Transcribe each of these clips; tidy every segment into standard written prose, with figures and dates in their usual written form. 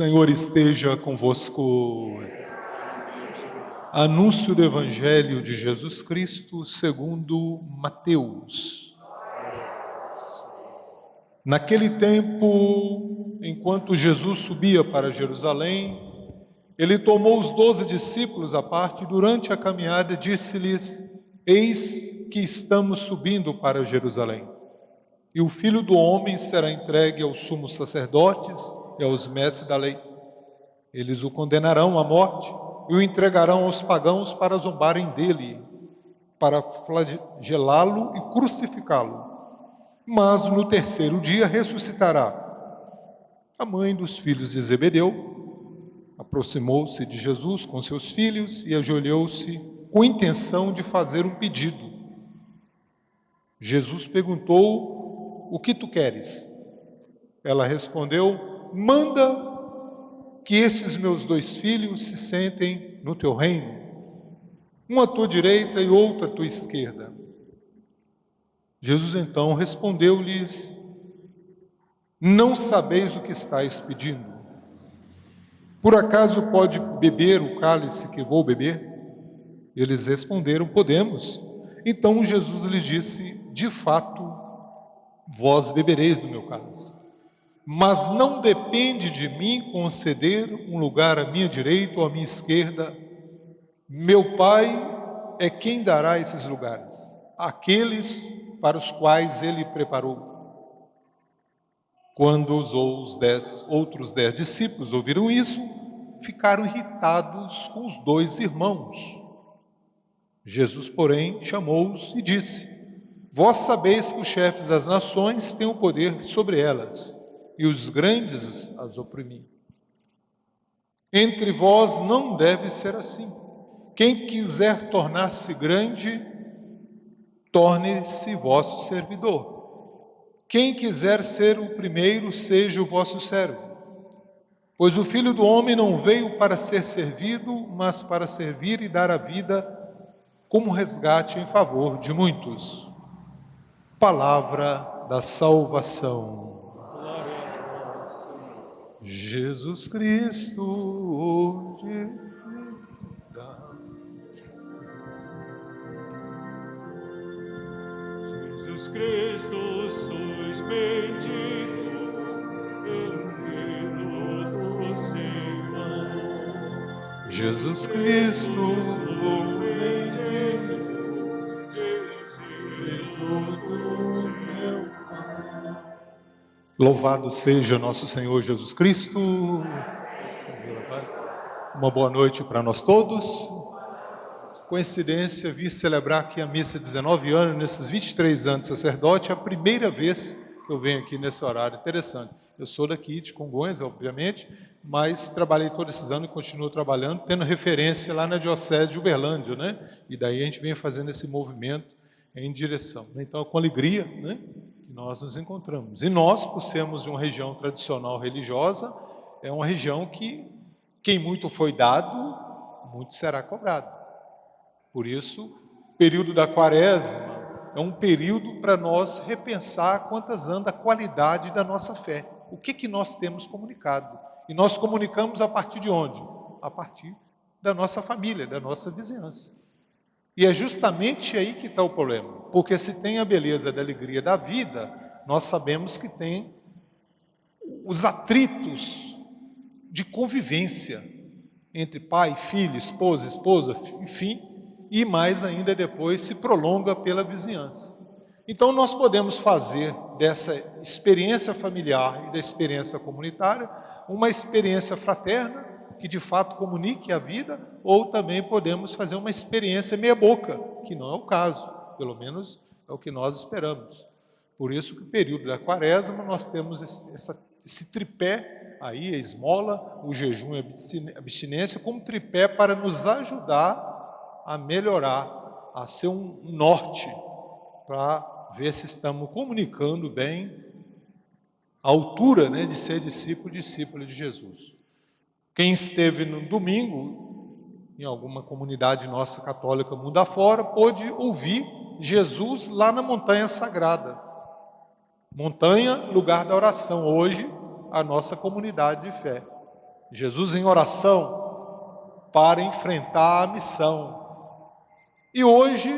Senhor esteja convosco. Anúncio do Evangelho de Jesus Cristo segundo Mateus. Naquele tempo, enquanto Jesus subia para Jerusalém, ele tomou os 12 discípulos à parte e durante a caminhada disse-lhes: Eis que estamos subindo para Jerusalém, e o Filho do Homem será entregue aos sumos sacerdotes e aos mestres da lei. Eles o condenarão à morte e o entregarão aos pagãos para zombarem dele, para flagelá-lo e crucificá-lo. Mas no terceiro dia ressuscitará. A mãe dos filhos de Zebedeu aproximou-se de Jesus com seus filhos e ajoelhou-se com intenção de fazer um pedido. Jesus perguntou: O que tu queres? Ela respondeu: Manda que esses meus 2 filhos se sentem no teu reino, um à tua direita e outro à tua esquerda. Jesus então respondeu-lhes: Não sabeis o que estáis pedindo. Por acaso pode beber o cálice que vou beber? Eles responderam: Podemos. Então Jesus lhes disse: De fato, vós bebereis do meu cálice. Mas não depende de mim conceder um lugar à minha direita ou à minha esquerda. Meu Pai é quem dará esses lugares, àqueles para os quais Ele preparou. Quando os outros 10 discípulos ouviram isso, ficaram irritados com os 2 irmãos. Jesus, porém, chamou-os e disse: Vós sabeis que os chefes das nações têm o poder sobre elas, e os grandes as oprimem. Entre vós não deve ser assim. Quem quiser tornar-se grande, torne-se vosso servidor. Quem quiser ser o primeiro, seja o vosso servo. Pois o Filho do Homem não veio para ser servido, mas para servir e dar a vida como resgate em favor de muitos. Palavra da salvação. Jesus Cristo, hoje Jesus Cristo, sois bendito pelo reino do Senhor. Jesus Cristo, bendito pelo Senhor. Louvado seja nosso Senhor Jesus Cristo. Uma boa noite para nós todos. Coincidência, vir celebrar aqui a missa de 19 anos, nesses 23 anos de sacerdote, é a primeira vez que eu venho aqui nesse horário. Interessante. Eu sou daqui de Congonhas, obviamente, mas trabalhei todos esses anos e continuo trabalhando, tendo referência lá na Diocese de Uberlândia, né? E daí a gente vem fazendo esse movimento em direção. Então, com alegria, né, que nós nos encontramos. E nós, por sermos de uma região tradicional religiosa, é uma região que quem muito foi dado, muito será cobrado. Por isso, o período da Quaresma é um período para nós repensar quantas anda a qualidade da nossa fé. O que nós temos comunicado? E nós comunicamos a partir de onde? A partir da nossa família, da nossa vizinhança. E é justamente aí que está o problema. Porque se tem a beleza da alegria da vida, nós sabemos que tem os atritos de convivência entre pai, filho, esposa, enfim, e mais ainda depois se prolonga pela vizinhança. Então nós podemos fazer dessa experiência familiar e da experiência comunitária uma experiência fraterna, que de fato comunique a vida, ou também podemos fazer uma experiência meia boca, que não é o caso, pelo menos é o que nós esperamos. Por isso que no período da Quaresma nós temos esse tripé aí, a esmola, o jejum e a abstinência, como tripé para nos ajudar a melhorar, a ser um norte, para ver se estamos comunicando bem a altura, né, de ser discípulo de Jesus. Quem esteve no domingo, em alguma comunidade nossa católica mundo afora, pôde ouvir Jesus lá na montanha sagrada. Montanha, lugar da oração, hoje a nossa comunidade de fé. Jesus em oração para enfrentar a missão. E hoje,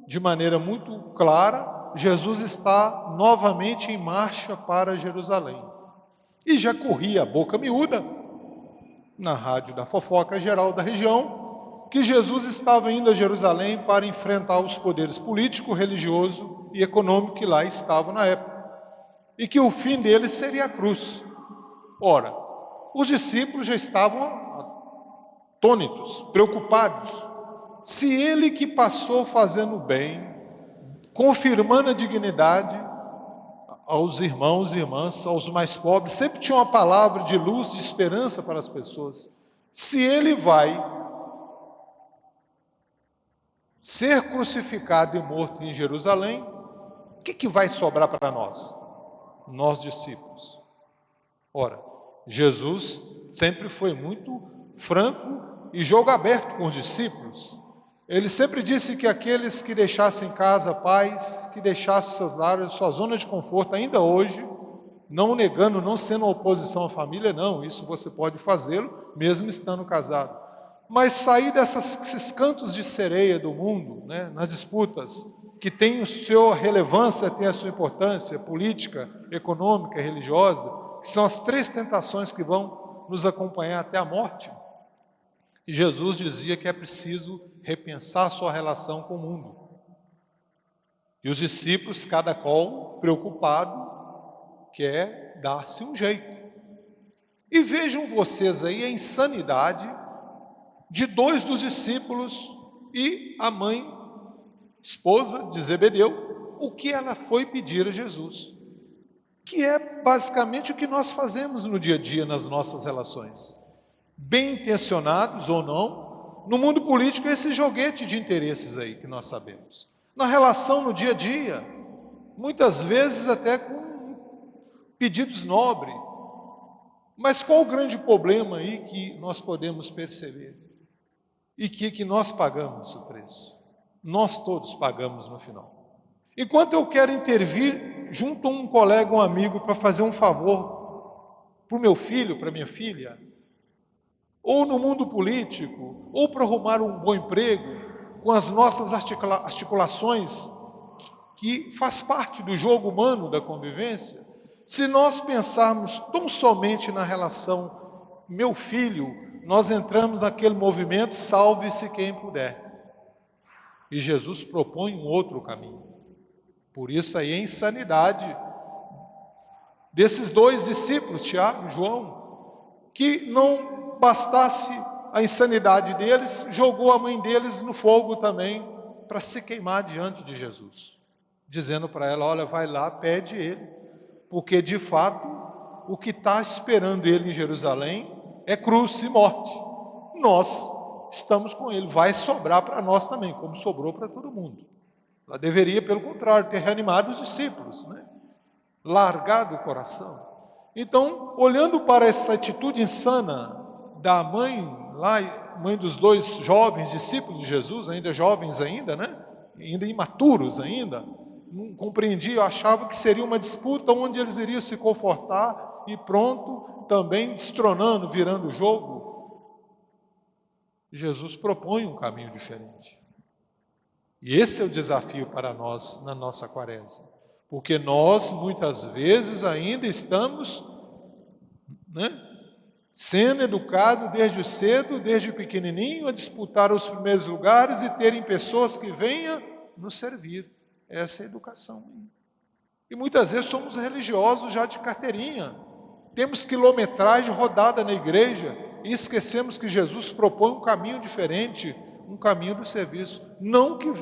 de maneira muito clara, Jesus está novamente em marcha para Jerusalém. E já corria a boca miúda, na rádio da fofoca geral da região, que Jesus estava indo a Jerusalém para enfrentar os poderes político, religioso e econômico que lá estavam na época, e que o fim dele seria a cruz. Ora, os discípulos já estavam atônitos, preocupados. Se ele que passou fazendo bem, confirmando a dignidade aos irmãos e irmãs, aos mais pobres, sempre tinha uma palavra de luz, de esperança para as pessoas. Se ele vai ser crucificado e morto em Jerusalém, o que vai sobrar para nós? Nós discípulos. Ora, Jesus sempre foi muito franco e jogo aberto com os discípulos. Ele sempre disse que aqueles que deixassem casa, pais, que deixassem seus lares, sua zona de conforto, ainda hoje, não negando, não sendo oposição à família, não, isso você pode fazê-lo, mesmo estando casado. Mas sair desses cantos de sereia do mundo, né, nas disputas, que tem a sua relevância, tem a sua importância política, econômica, religiosa, que são as 3 tentações que vão nos acompanhar até a morte. E Jesus dizia que é preciso repensar sua relação com o mundo. E os discípulos, cada qual preocupado, quer dar-se um jeito. E vejam vocês aí a insanidade de 2 dos discípulos e a mãe, esposa de Zebedeu, o que ela foi pedir a Jesus, que é basicamente o que nós fazemos no dia a dia nas nossas relações. Bem intencionados ou não, no mundo político é esse joguete de interesses aí que nós sabemos. Na relação no dia a dia, muitas vezes até com pedidos nobres. Mas qual o grande problema aí que nós podemos perceber? E que nós pagamos o preço? Nós todos pagamos no final. Enquanto eu quero intervir junto a um colega, um amigo, para fazer um favor para o meu filho, para a minha filha, ou no mundo político, ou para arrumar um bom emprego, com as nossas articulações, que faz parte do jogo humano da convivência, se nós pensarmos tão somente na relação meu filho, nós entramos naquele movimento, salve-se quem puder. E Jesus propõe um outro caminho. Por isso aí a insanidade desses 2 discípulos, Tiago e João, que não bastasse a insanidade deles, jogou a mãe deles no fogo também, para se queimar diante de Jesus, dizendo para ela, olha, vai lá, pede ele, porque de fato, o que está esperando ele em Jerusalém é cruz e morte. Nós estamos com ele, vai sobrar para nós também, como sobrou para todo mundo. Ela deveria, pelo contrário, ter reanimado os discípulos, né? Largado o coração. Então, olhando para essa atitude insana da mãe, lá, mãe dos 2 jovens discípulos de Jesus, ainda jovens ainda, né? Ainda imaturos ainda, não compreendia, eu achava que seria uma disputa onde eles iriam se confortar e pronto, também destronando, virando o jogo. Jesus propõe um caminho diferente. E esse é o desafio para nós na nossa quaresma. Porque nós, muitas vezes, ainda estamos, né, sendo educados desde cedo, desde pequenininho, a disputar os primeiros lugares e terem pessoas que venham nos servir. Essa é a educação. E muitas vezes somos religiosos já de carteirinha. Temos quilometragem rodada na igreja e esquecemos que Jesus propõe um caminho diferente, um caminho do serviço. Não que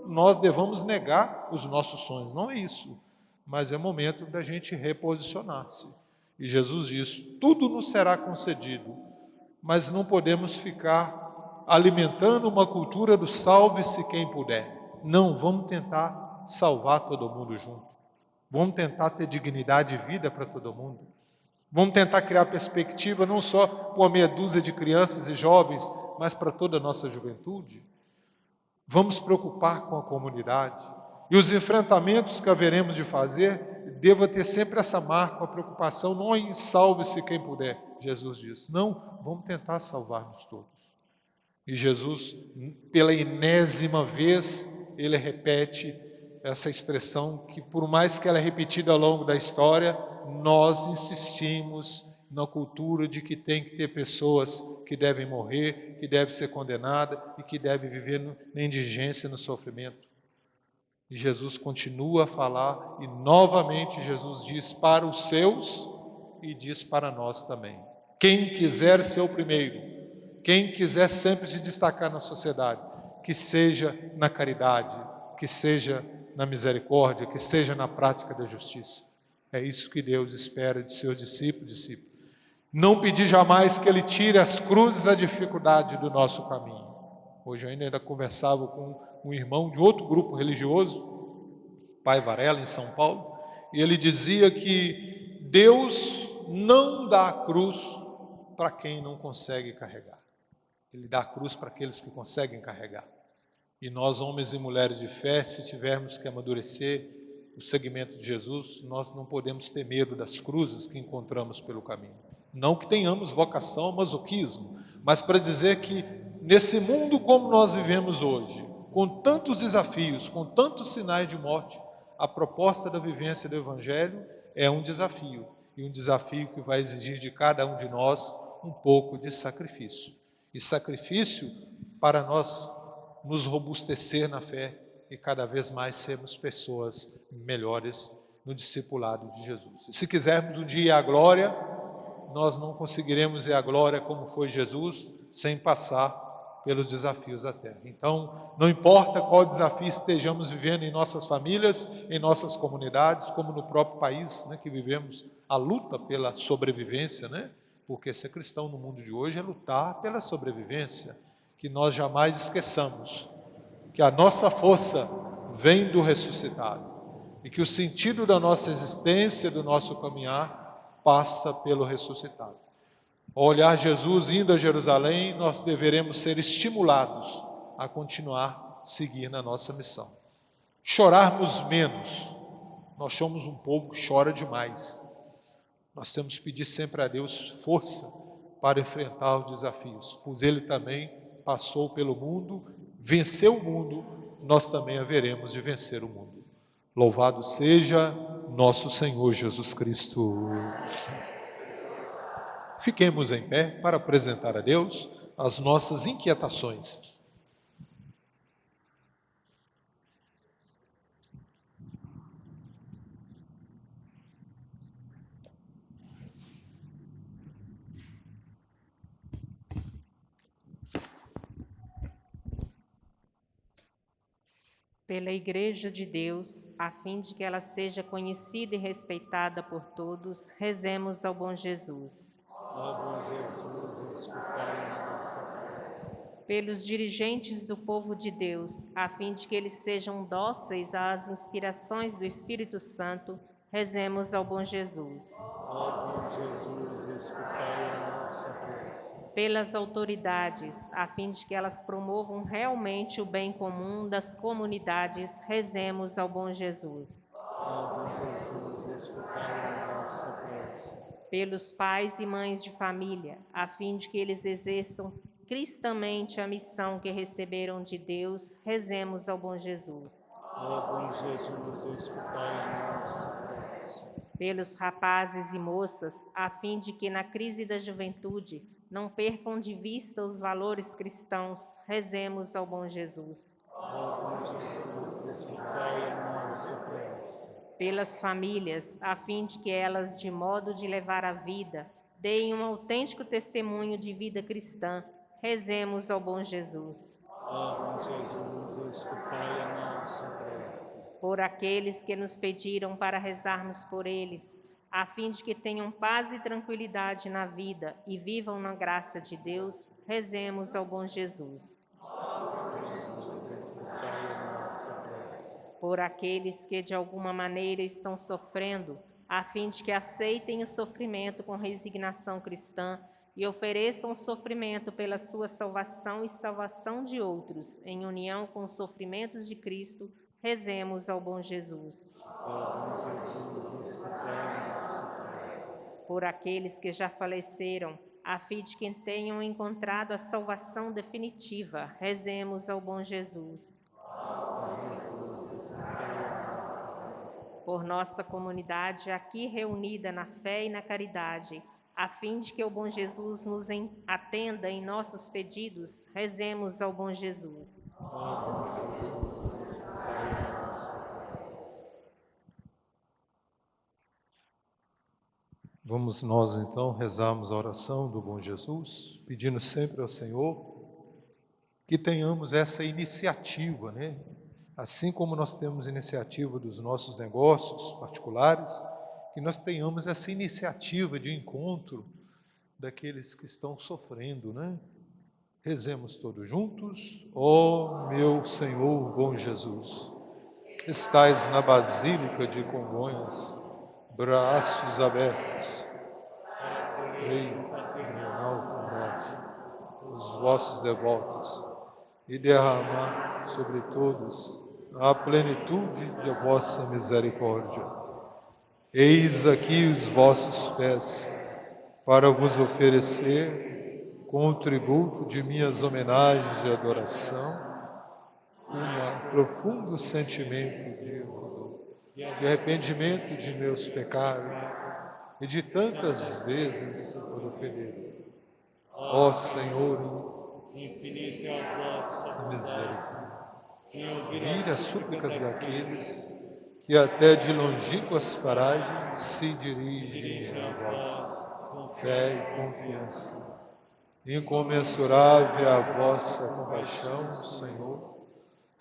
nós devamos negar os nossos sonhos, não é isso. Mas é momento da gente reposicionar-se. E Jesus diz, tudo nos será concedido, mas não podemos ficar alimentando uma cultura do salve-se quem puder. Não, vamos tentar salvar todo mundo junto. Vamos tentar ter dignidade e vida para todo mundo. Vamos tentar criar perspectiva não só para uma meia dúzia de crianças e jovens, mas para toda a nossa juventude. Vamos preocupar com a comunidade. E os enfrentamentos que haveremos de fazer, deva ter sempre essa marca, a preocupação, não em salve-se quem puder, Jesus diz. Não, vamos tentar salvar-nos todos. E Jesus, pela enésima vez, ele repete essa expressão que, por mais que ela é repetida ao longo da história, nós insistimos na cultura de que tem que ter pessoas que devem morrer, que devem ser condenadas e que devem viver na indigência, no sofrimento. E Jesus continua a falar e novamente Jesus diz para os seus e diz para nós também. Quem quiser ser o primeiro, quem quiser sempre se destacar na sociedade, que seja na caridade, que seja na misericórdia, que seja na prática da justiça. É isso que Deus espera de seus discípulos. Não pedir jamais que Ele tire as cruzes da dificuldade do nosso caminho. Hoje eu ainda conversava com um irmão de outro grupo religioso, Pai Varela, em São Paulo, e ele dizia que Deus não dá a cruz para quem não consegue carregar. Ele dá a cruz para aqueles que conseguem carregar. E nós, homens e mulheres de fé, se tivermos que amadurecer o seguimento de Jesus, nós não podemos ter medo das cruzes que encontramos pelo caminho. Não que tenhamos vocação ao masoquismo, mas para dizer que nesse mundo como nós vivemos hoje, com tantos desafios, com tantos sinais de morte, a proposta da vivência do Evangelho é um desafio, e um desafio que vai exigir de cada um de nós um pouco de sacrifício. E sacrifício para nós nos robustecer na fé e cada vez mais sermos pessoas melhores no discipulado de Jesus. E se quisermos um dia a glória, nós não conseguiremos ver a glória como foi Jesus sem passar pelos desafios da terra. Então, não importa qual desafio estejamos vivendo em nossas famílias, em nossas comunidades, como no próprio país, né, que vivemos a luta pela sobrevivência, né? Porque ser cristão no mundo de hoje é lutar pela sobrevivência, que nós jamais esqueçamos que a nossa força vem do ressuscitado e que o sentido da nossa existência, do nosso caminhar, passa pelo ressuscitado. Ao olhar Jesus indo a Jerusalém, nós deveremos ser estimulados a continuar a seguir na nossa missão. Chorarmos menos. Nós somos um povo que chora demais. Nós temos que pedir sempre a Deus força para enfrentar os desafios, pois Ele também passou pelo mundo, venceu o mundo, nós também haveremos de vencer o mundo. Louvado seja nosso Senhor Jesus Cristo. Fiquemos em pé para apresentar a Deus as nossas inquietações. Pela Igreja de Deus, a fim de que ela seja conhecida e respeitada por todos, rezemos ao bom Jesus. Ó bom Jesus, escutai a nossa prece. Pelos dirigentes do povo de Deus, a fim de que eles sejam dóceis às inspirações do Espírito Santo, rezemos ao bom Jesus. Ó bom Jesus, escutai a nossa prece. Pelas autoridades, a fim de que elas promovam realmente o bem comum das comunidades, rezemos ao bom Jesus. Ó bom Jesus, escutai a nossa prece. Pelos pais e mães de família, a fim de que eles exerçam cristamente a missão que receberam de Deus, rezemos ao bom Jesus. Ó bom Jesus, escutai a nossa prece. Pelos rapazes e moças, a fim de que na crise da juventude não percam de vista os valores cristãos, rezemos ao bom Jesus. Ó bom Jesus, escutai a nossa prece. Pelas famílias, a fim de que elas, de modo de levar a vida, deem um autêntico testemunho de vida cristã, rezemos ao bom Jesus. Ó bom Jesus, escutai a nossa prece. Por aqueles que nos pediram para rezarmos por eles, a fim de que tenham paz e tranquilidade na vida e vivam na graça de Deus, rezemos ao bom Jesus. Escutai a nossa prece. Por aqueles que de alguma maneira estão sofrendo, a fim de que aceitem o sofrimento com resignação cristã e ofereçam o sofrimento pela sua salvação e salvação de outros, em união com os sofrimentos de Cristo, Rezemos ao bom Jesus. Ó bom Jesus, escutai nossa prece. Por aqueles que já faleceram, a fim de que tenham encontrado a salvação definitiva, rezemos ao bom Jesus. Por nossa comunidade aqui reunida na fé e na caridade, a fim de que o bom Jesus nos atenda em nossos pedidos, rezemos ao bom Jesus. Ó bom Jesus, escutai nossa prece. Vamos nós então rezarmos a oração do bom Jesus, pedindo sempre ao Senhor que tenhamos essa iniciativa, né? Assim como nós temos iniciativa dos nossos negócios particulares, que nós tenhamos essa iniciativa de encontro daqueles que estão sofrendo, né? Rezemos todos juntos. Ó meu Senhor, bom Jesus, estais na Basílica de Congonhas, braços abertos, rei terminal combate, os vossos devotos, e derramar sobre todos a plenitude da vossa misericórdia. Eis aqui os vossos pés, para vos oferecer, com o tributo de minhas homenagens de adoração, um profundo sentimento de arrependimento de meus pecados e de tantas vezes por ofender. Ó Senhor, Infinita é a vossa misericórdia, e ouvir vire as súplicas daqueles que até de longínquas paragens se dirigem a vós, com fé e confiança. Incomensurável a vossa compaixão, Senhor,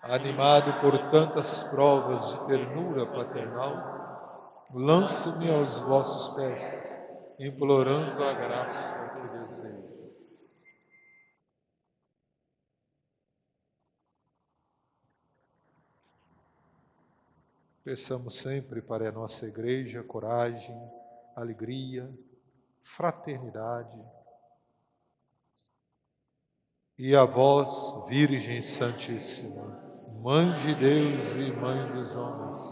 animado por tantas provas de ternura paternal, lanço-me aos vossos pés, implorando a graça que desejo. Peçamos sempre para a nossa igreja coragem, alegria, fraternidade. E a vós, Virgem Santíssima, Mãe de Deus e Mãe dos homens,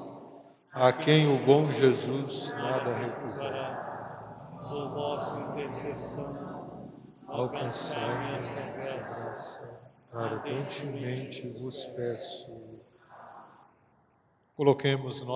a quem o bom Jesus nada recusará, por vossa intercessão, alcançai-me esta essa graça. graça, ardentemente vos peço. Coloquemos nós